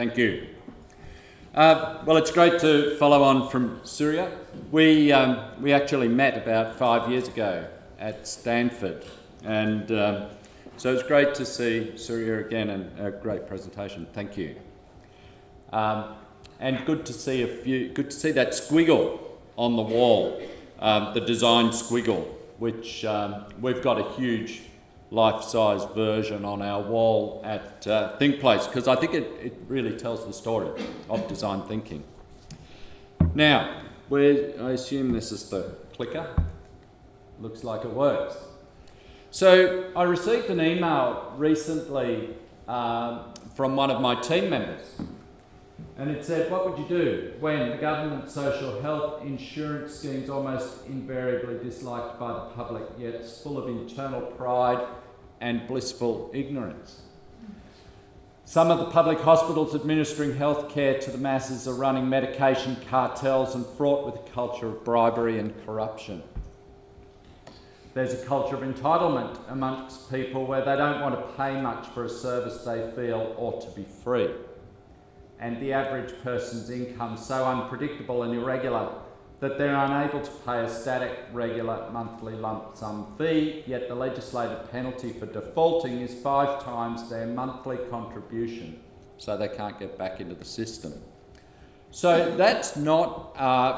Thank you. Well, it's great to follow on from Surya. We actually met about 5 years ago at Stanford, and so it's great to see Surya again, and a great presentation. Thank you. And good to see that squiggle on the wall, the design squiggle, which we've got a huge life-size version on our wall at ThinkPlace, because I think it really tells the story of design thinking. Now, I assume this is the clicker. Looks like it works. So I received an email recently from one of my team members, and it said, what would you do when the government social health insurance scheme is almost invariably disliked by the public, yet it's full of internal pride and blissful ignorance? Some of the public hospitals administering health care to the masses are running medication cartels and fraught with a culture of bribery and corruption. There's a culture of entitlement amongst people where they don't want to pay much for a service they feel ought to be free. And the average person's income so unpredictable and irregular that they're unable to pay a static, regular, monthly lump sum fee, yet the legislated penalty for defaulting is 5 times their monthly contribution, so they can't get back into the system. So that's not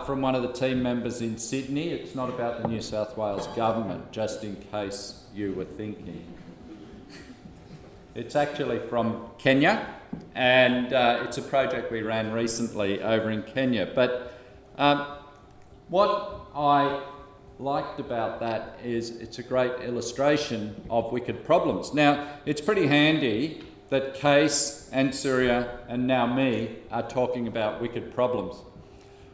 from one of the team members in Sydney. It's not about the New South Wales government, just in case you were thinking. It's actually from Kenya, and it's a project we ran recently over in Kenya. But what I liked about that is it's a great illustration of wicked problems. Now, it's pretty handy that Case and Surya and now me are talking about wicked problems.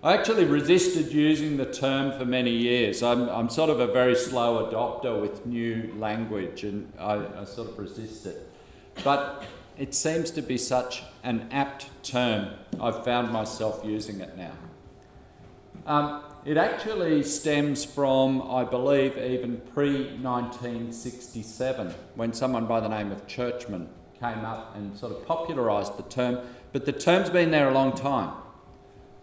I actually resisted using the term for many years. I'm sort of a very slow adopter with new language, and I sort of resist it. But it seems to be such an apt term, I've found myself using it now. It actually stems from, I believe, even pre-1967, when someone by the name of Churchman came up and sort of popularised the term, but the term's been there a long time.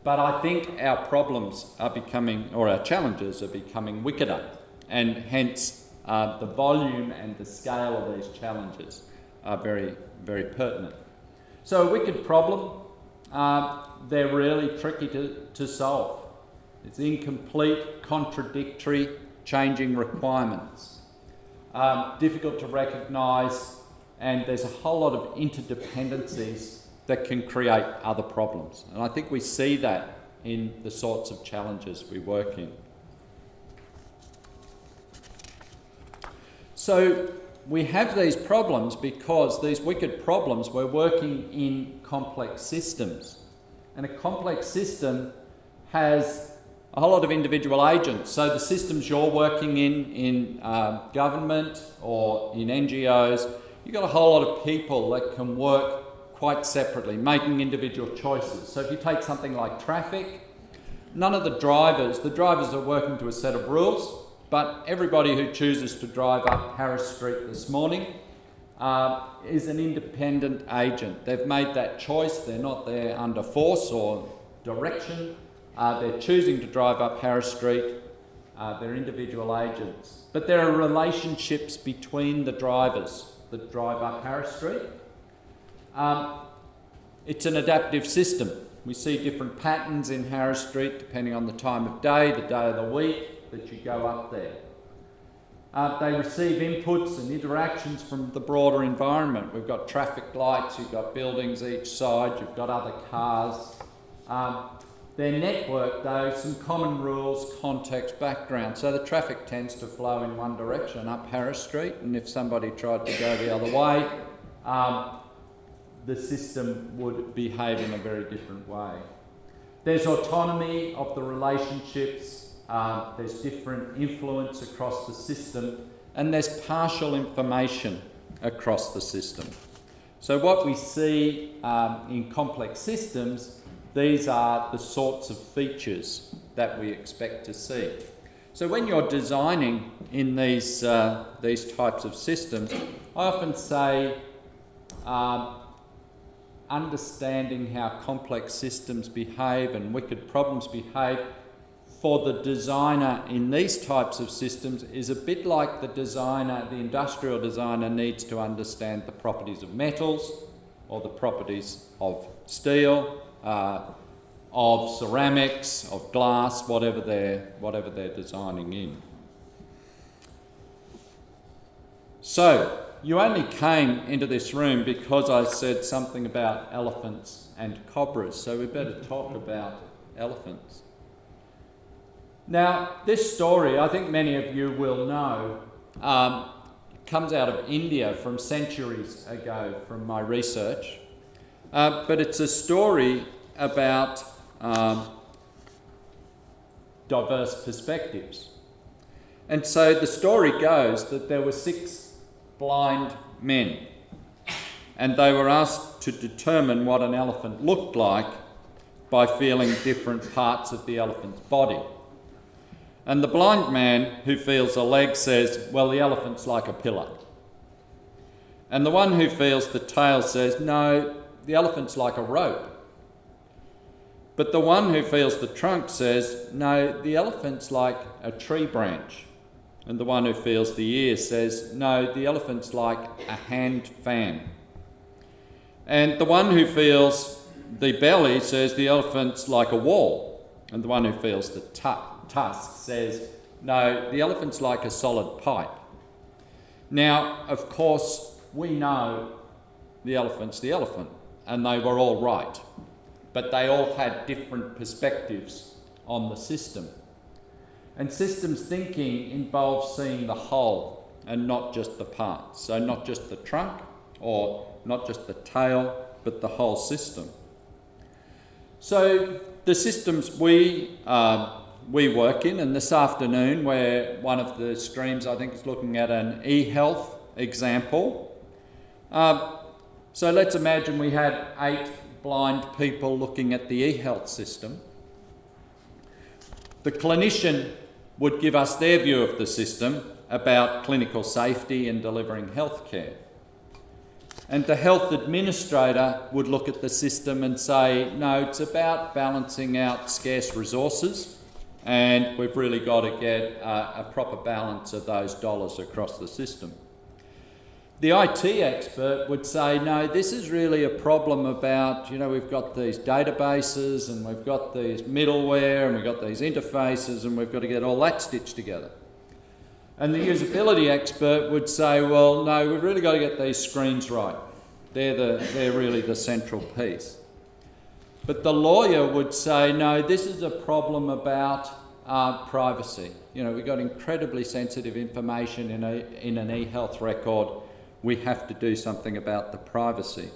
But I think our problems are becoming, or our challenges are becoming wickeder, and hence the volume and the scale of these challenges are very, very pertinent. So a wicked problem, they're really tricky to solve. It's incomplete, contradictory, changing requirements, difficult to recognise, and there's a whole lot of interdependencies that can create other problems. And I think we see that in the sorts of challenges we work in. So we have these problems because these wicked problems, we're working in complex systems. And a complex system has a whole lot of individual agents. So the systems you're working in government or in NGOs, you've got a whole lot of people that can work quite separately, making individual choices. So if you take something like traffic, none of the drivers are working to a set of rules, but everybody who chooses to drive up Harris Street this morning is an independent agent. They've made that choice. They're not there under force or direction. They're choosing to drive up Harris Street. They're individual agents. But there are relationships between the drivers that drive up Harris Street. It's an adaptive system. We see different patterns in Harris Street depending on the time of day, the day of the week that you go up there. They receive inputs and interactions from the broader environment. We've got traffic lights, you've got buildings each side, you've got other cars. Their network, though, some common rules, context, background. So the traffic tends to flow in one direction up Harris Street, and if somebody tried to go the other way, the system would behave in a very different way. There's autonomy of the relationships, there's different influence across the system, and there's partial information across the system. So what we see in complex systems, these are the sorts of features that we expect to see. So when you're designing in these types of systems, I often say understanding how complex systems behave and wicked problems behave for the designer in these types of systems is a bit like the designer, the industrial designer needs to understand the properties of metals or the properties of steel, of ceramics, of glass, whatever they're designing in. So, you only came into this room because I said something about elephants and cobras, so we better talk about elephants. Now, this story, I think many of you will know, comes out of India from centuries ago from my research, but it's a story about diverse perspectives. And so the story goes that there were 6 blind men, and they were asked to determine what an elephant looked like by feeling different parts of the elephant's body. And the blind man who feels a leg says, well, the elephant's like a pillar. And the one who feels the tail says, no, the elephant's like a rope. But the one who feels the trunk says, no, the elephant's like a tree branch. And the one who feels the ear says, no, the elephant's like a hand fan. And the one who feels the belly says the elephant's like a wall. And the one who feels the tusk says, no, the elephant's like a solid pipe. Now, of course, we know the elephant's the elephant, and they were all right. But they all had different perspectives on the system. And systems thinking involves seeing the whole and not just the parts. So not just the trunk or not just the tail, but the whole system. So the systems we work in, and this afternoon where one of the streams I think is looking at an e-health example. So let's imagine we had 8 blind people looking at the e-health system. The clinician would give us their view of the system about clinical safety and delivering healthcare. And the health administrator would look at the system and say, no, it's about balancing out scarce resources, and we've really got to get a proper balance of those dollars across the system. The IT expert would say, no, this is really a problem about, we've got these databases and we've got these middleware and we've got these interfaces and we've got to get all that stitched together. And the usability expert would say, well, no, we've really got to get these screens right. They're really the central piece. But the lawyer would say, no, this is a problem about privacy. We've got incredibly sensitive information in an e-health record. We have to do something about the privacy.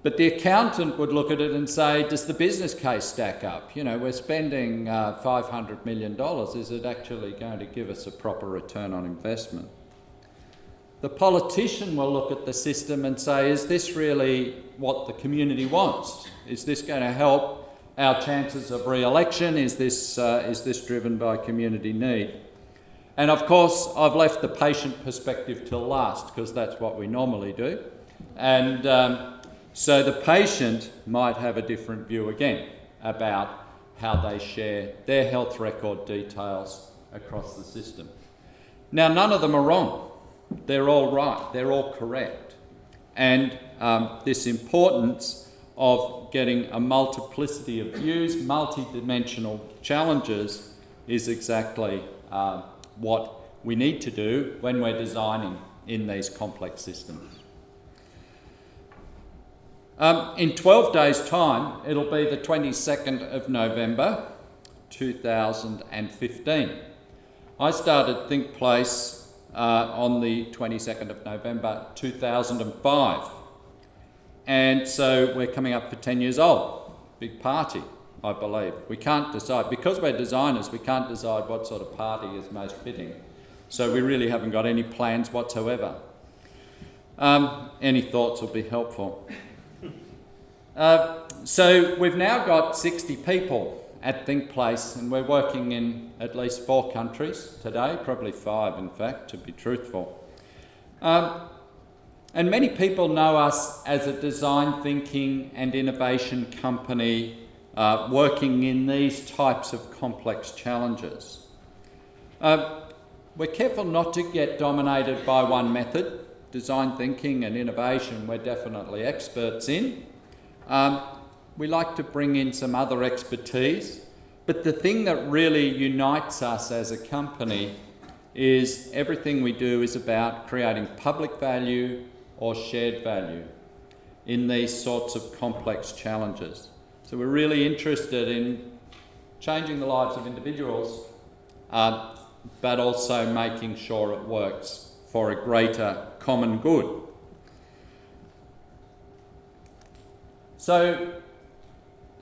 But the accountant would look at it and say, does the business case stack up? We're spending $500 million. Is it actually going to give us a proper return on investment? The politician will look at the system and say, is this really what the community wants? Is this going to help our chances of re-election? Is this driven by community need? And of course, I've left the patient perspective till last because that's what we normally do. And so the patient might have a different view again about how they share their health record details across the system. Now, none of them are wrong. They're all right. They're all correct. And this importance of getting a multiplicity of views, multi-dimensional challenges is exactly what we need to do when we're designing in these complex systems. In 12 days' time, it'll be the 22nd of November 2015. I started ThinkPlace on the 22nd of November 2005. And so we're coming up for 10 years old. Big party, I believe. We can't decide, because we're designers, we can't decide what sort of party is most fitting. So we really haven't got any plans whatsoever. Any thoughts will be helpful. So we've now got 60 people at ThinkPlace, and we're working in at least 4 countries today, probably 5 in fact, to be truthful. And many people know us as a design thinking and innovation company working in these types of complex challenges. We're careful not to get dominated by one method. Design thinking and innovation we're definitely experts in. We like to bring in some other expertise, but the thing that really unites us as a company is everything we do is about creating public value or shared value in these sorts of complex challenges. So we're really interested in changing the lives of individuals, but also making sure it works for a greater common good. So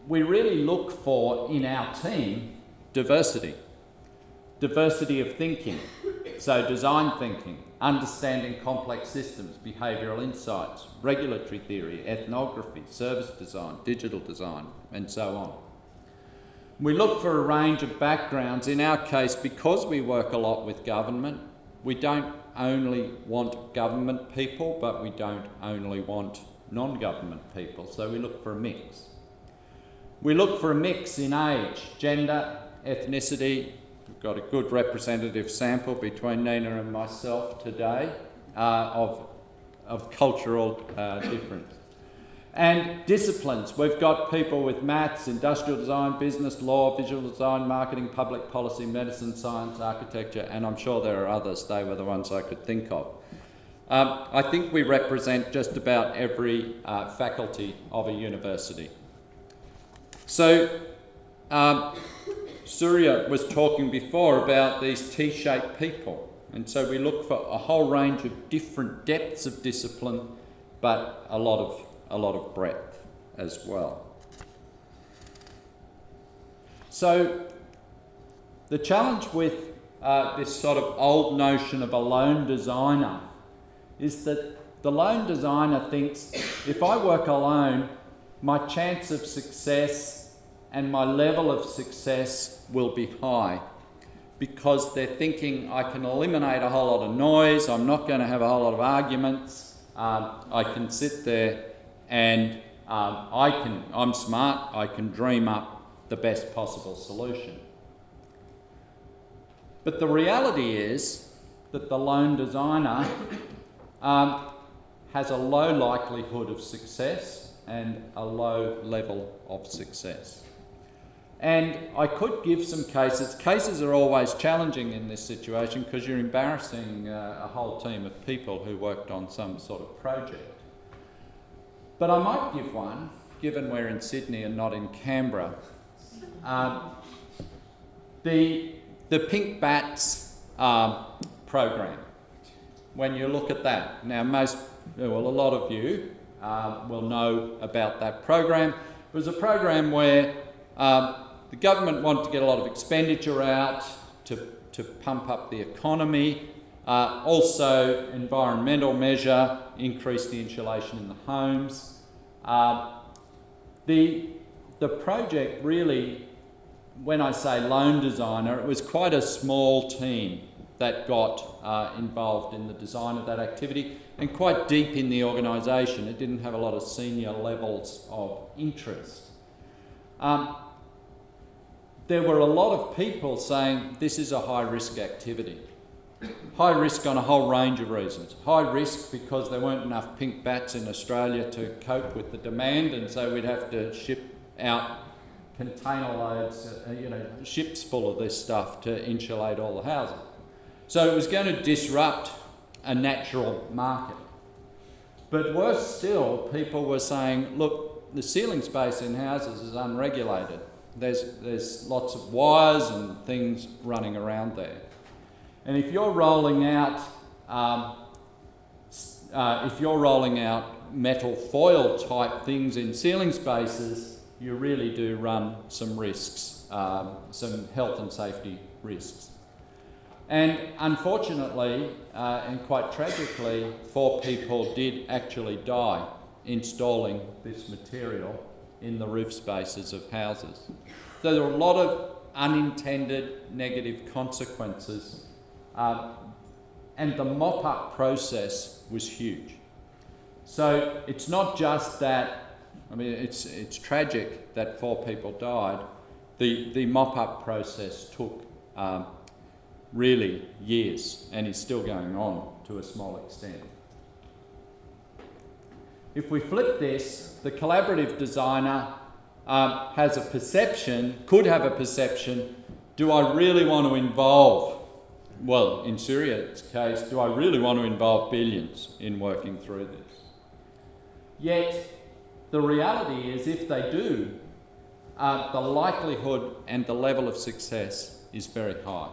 we really look for, in our team, diversity. Diversity of thinking. So design thinking, understanding complex systems, behavioural insights, regulatory theory, ethnography, service design, digital design, and so on. We look for a range of backgrounds. In our case, because we work a lot with government, we don't only want government people, but we don't only want non-government people, so we look for a mix. We look for a mix in age, gender, ethnicity. We've got a good representative sample between Nina and myself today of cultural difference. And disciplines. We've got people with maths, industrial design, business, law, visual design, marketing, public policy, medicine, science, architecture, and I'm sure there are others. They were the ones I could think of. I think we represent just about every faculty of a university. So, Surya was talking before about these T-shaped people, and so we look for a whole range of different depths of discipline, but a lot of breadth as well. So the challenge with this sort of old notion of a lone designer is that the lone designer thinks, if I work alone, my chance of success and my level of success will be high, because they're thinking, I can eliminate a whole lot of noise, I'm not going to have a whole lot of arguments, I can sit there and I'm smart, I can dream up the best possible solution. But the reality is that the lone designer has a low likelihood of success and a low level of success. And I could give some cases. Cases are always challenging in this situation because you're embarrassing a whole team of people who worked on some sort of project. But I might give one, given we're in Sydney and not in Canberra. The Pink Bats program. When you look at that, now a lot of you will know about that program. It was a program where the government wanted to get a lot of expenditure out to pump up the economy. Also, environmental measure, increase the insulation in the homes. The project really, when I say lone designer, it was quite a small team that got involved in the design of that activity, and quite deep in the organisation. It didn't have a lot of senior levels of interest. There were a lot of people saying this is a high-risk activity. High risk on a whole range of reasons. High risk because there weren't enough pink bats in Australia to cope with the demand, and so we'd have to ship out container loads, ships full of this stuff to insulate all the houses. So it was going to disrupt a natural market. But worse still, people were saying, look, the ceiling space in houses is unregulated. There's lots of wires and things running around there. And if you're rolling out metal foil type things in ceiling spaces, you really do run some risks, some health and safety risks. And unfortunately, and quite tragically, 4 people did actually die installing this material in the roof spaces of houses. So there were a lot of unintended negative consequences, and the mop-up process was huge. So it's not just that, I mean, it's tragic that 4 people died. The mop-up process took really years and is still going on to a small extent. If we flip this, the collaborative designer has a perception, could have a perception, do I really want to involve, well, in Syria's case, do I really want to involve billions in working through this? Yet, the reality is if they do, the likelihood and the level of success is very high.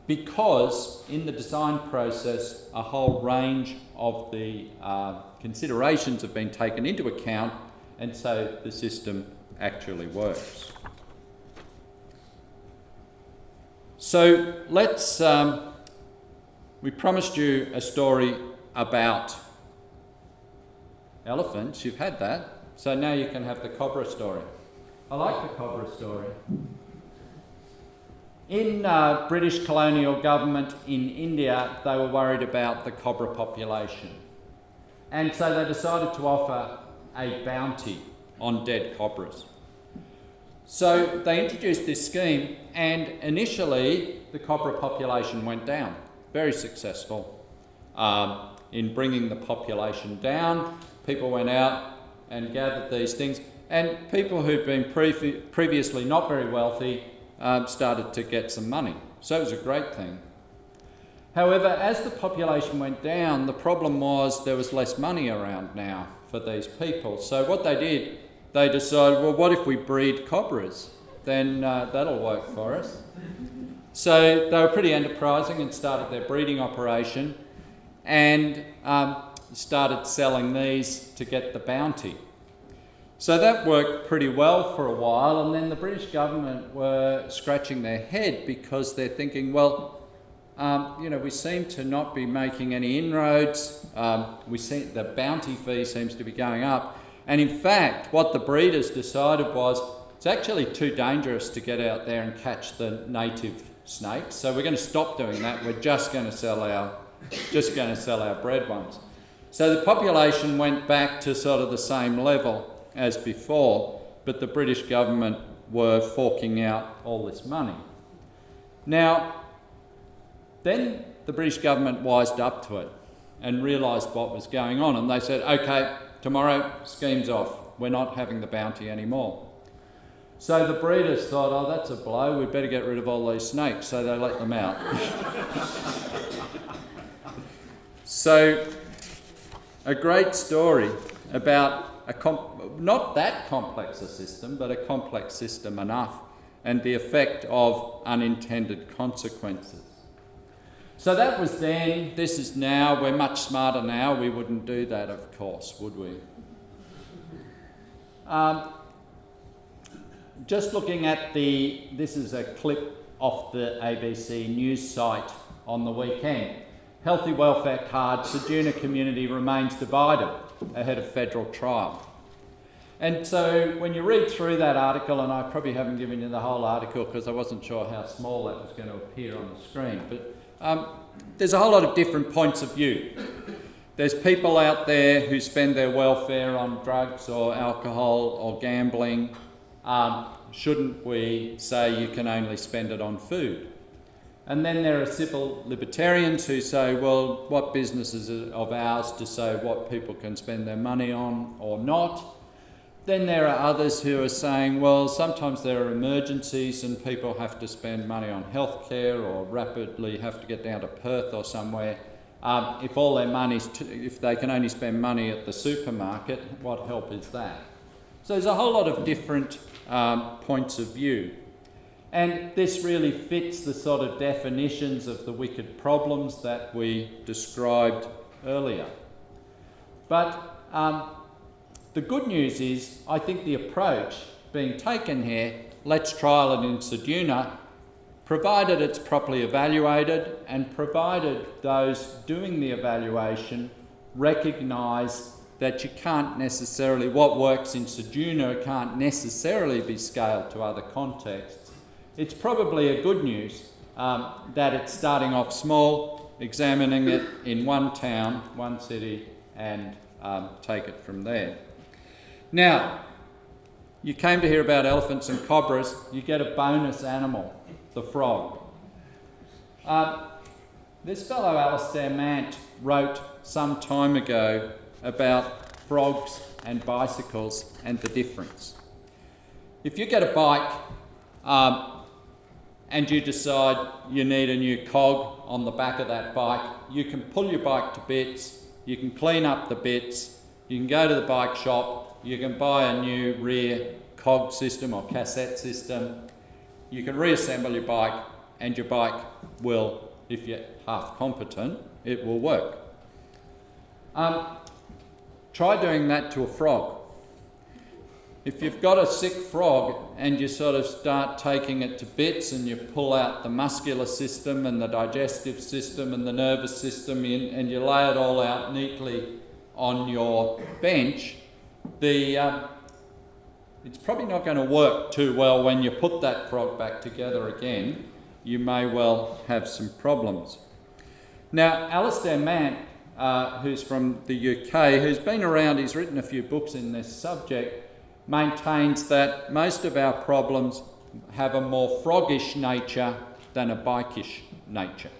Because in the design process, a whole range of the considerations have been taken into account, and so the system actually works. So let's, we promised you a story about elephants, you've had that, so now you can have the cobra story. I like the cobra story. In British colonial government in India, they were worried about the cobra population. And so they decided to offer a bounty on dead cobras. So they introduced this scheme, and initially the cobra population went down. Very successful in bringing the population down. People went out and gathered these things, and people who'd been previously not very wealthy started to get some money. So it was a great thing. However, as the population went down, the problem was there was less money around now for these people. So what they did, they decided, well, what if we breed cobras? Then that'll work for us. So they were pretty enterprising and started their breeding operation and started selling these to get the bounty. So that worked pretty well for a while, and then the British government were scratching their head because they're thinking, well, we seem to not be making any inroads. We see the bounty fee seems to be going up. And in fact, what the breeders decided was it's actually too dangerous to get out there and catch the native snakes. So we're going to stop doing that. We're just going to sell our bred ones. So the population went back to sort of the same level as before, but the British government were forking out all this money. Now, then the British government wised up to it and realised what was going on, and they said, okay, tomorrow, scheme's off. We're not having the bounty anymore. So the breeders thought, oh, that's a blow, we'd better get rid of all these snakes, so they let them out. So, a great story about not that complex a system, but a complex system enough, and the effect of unintended consequences. So that was then, this is now, we're much smarter now, we wouldn't do that, of course, would we? Just looking at this is a clip off the ABC news site on the weekend. Healthy welfare card, Ceduna community remains divided ahead of federal trial. And so when you read through that article, and I probably haven't given you the whole article because I wasn't sure how small that was going to appear on the screen, but there's a whole lot of different points of view. There's people out there who spend their welfare on drugs or alcohol or gambling. Shouldn't we say you can only spend it on food? And then there are civil libertarians who say, well, what business is it of ours to say what people can spend their money on or not? Then there are others who are saying, well, sometimes there are emergencies and people have to spend money on healthcare or rapidly have to get down to Perth or somewhere. If all their money's, if they can only spend money at the supermarket, what help is that? So there's a whole lot of different points of view. And this really fits the sort of definitions of the wicked problems that we described earlier. But the good news is, I think the approach being taken here, let's trial it in Ceduna, provided it's properly evaluated and provided those doing the evaluation recognise that you can't necessarily, what works in Ceduna can't necessarily be scaled to other contexts. It's probably a good news that it's starting off small, examining it in one town, one city, and take it from there. Now, you came to hear about elephants and cobras. You get a bonus animal, the frog. This fellow Alistair Mant wrote some time ago about frogs and bicycles and the difference. If you get a bike and you decide you need a new cog on the back of that bike, you can pull your bike to bits, you can clean up the bits, you can go to the bike shop, you can buy a new rear cog system or cassette system, you can reassemble your bike, and your bike will, if you're half competent, it will work. Try doing that to a frog. If you've got a sick frog and you sort of start taking it to bits and you pull out the muscular system and the digestive system and the nervous system and you lay it all out neatly on your bench, it's probably not going to work too well when you put that frog back together again. You may well have some problems. Now, Alistair Mant, who's from the UK, who's been around, he's written a few books in this subject, maintains that most of our problems have a more froggish nature than a bikish nature.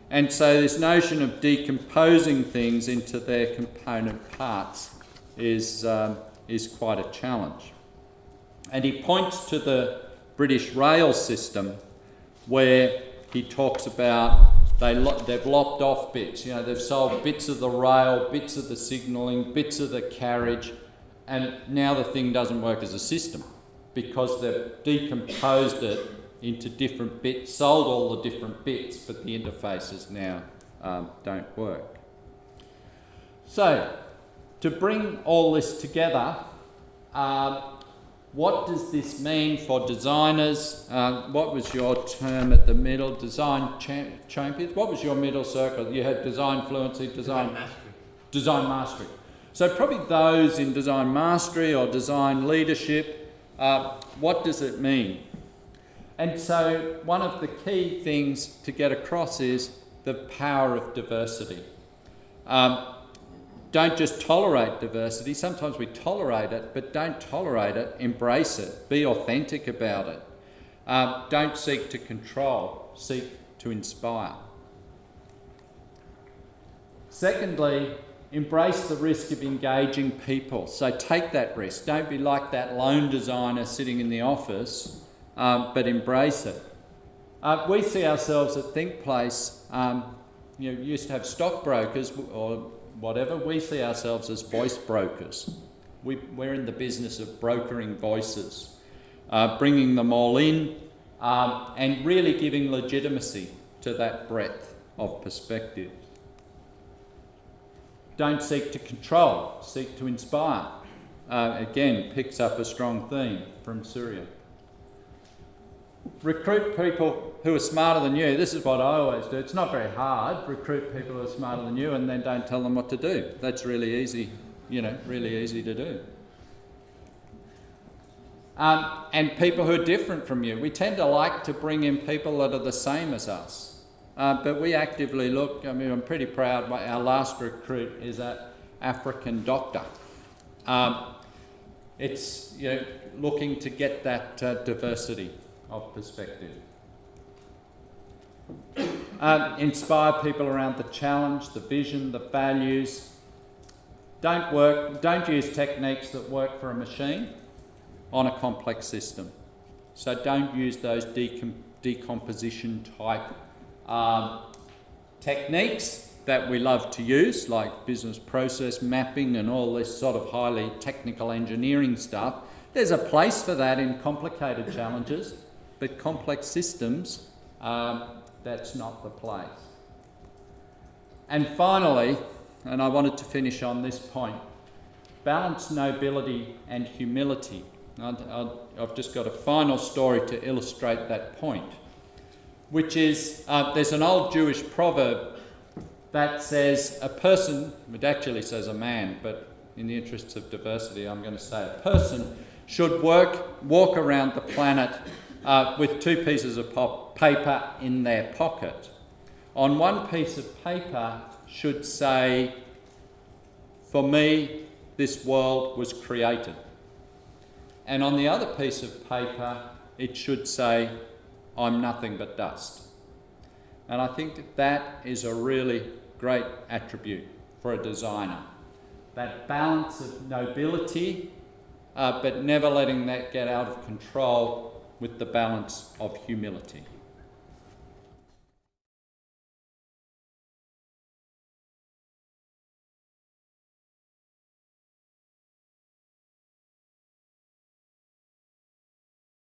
And so this notion of decomposing things into their component parts is quite a challenge. And he points to the British rail system where he talks about they've lopped off bits. You know, they've sold bits of the rail, bits of the signalling, bits of the carriage, and now the thing doesn't work as a system because they've decomposed it into different bits, sold all the different bits, but the interfaces now don't work. So, to bring all this together, what does this mean for designers? What was your term at the middle? Design champions? What was your middle circle? You had design fluency, design mastery. So probably those in design mastery or design leadership, what does it mean? And so one of the key things to get across is the power of diversity. Don't just tolerate diversity. Sometimes we tolerate it, but don't tolerate it, embrace it, be authentic about it. Don't seek to control, seek to inspire. Secondly, embrace the risk of engaging people. So take that risk. Don't be like that lone designer sitting in the office, but embrace it. We see ourselves at ThinkPlace, used to have stockbrokers or whatever. We see ourselves as voice brokers. We're in the business of brokering voices, bringing them all in, and really giving legitimacy to that breadth of perspective. Don't seek to control, seek to inspire. Again, picks up a strong theme from Surya. Recruit people who are smarter than you. This is what I always do. It's not very hard. Recruit people who are smarter than you and then don't tell them what to do. That's really easy, really easy to do. And people who are different from you. We tend to like to bring in people that are the same as us. But we actively look, I'm pretty proud, our last recruit is an African doctor. It's looking to get that diversity of perspective. Inspire people around the challenge, the vision, the values. Don't use techniques that work for a machine on a complex system. So don't use those decomposition type techniques that we love to use, like business process mapping and all this sort of highly technical engineering stuff. There's a place for that in complicated challenges, but complex systems, that's not the place. And finally, and I wanted to finish on this point, balance nobility and humility. I've just got a final story to illustrate that point, which is, there's an old Jewish proverb that says a person, it actually says a man, but in the interests of diversity, I'm going to say a person should walk around the planet with two pieces of paper in their pocket. On one piece of paper should say For me, this world was created. And on the other piece of paper, it should say, I'm nothing but dust. And I think that is a really great attribute for a designer. That balance of nobility, but never letting that get out of control with the balance of humility.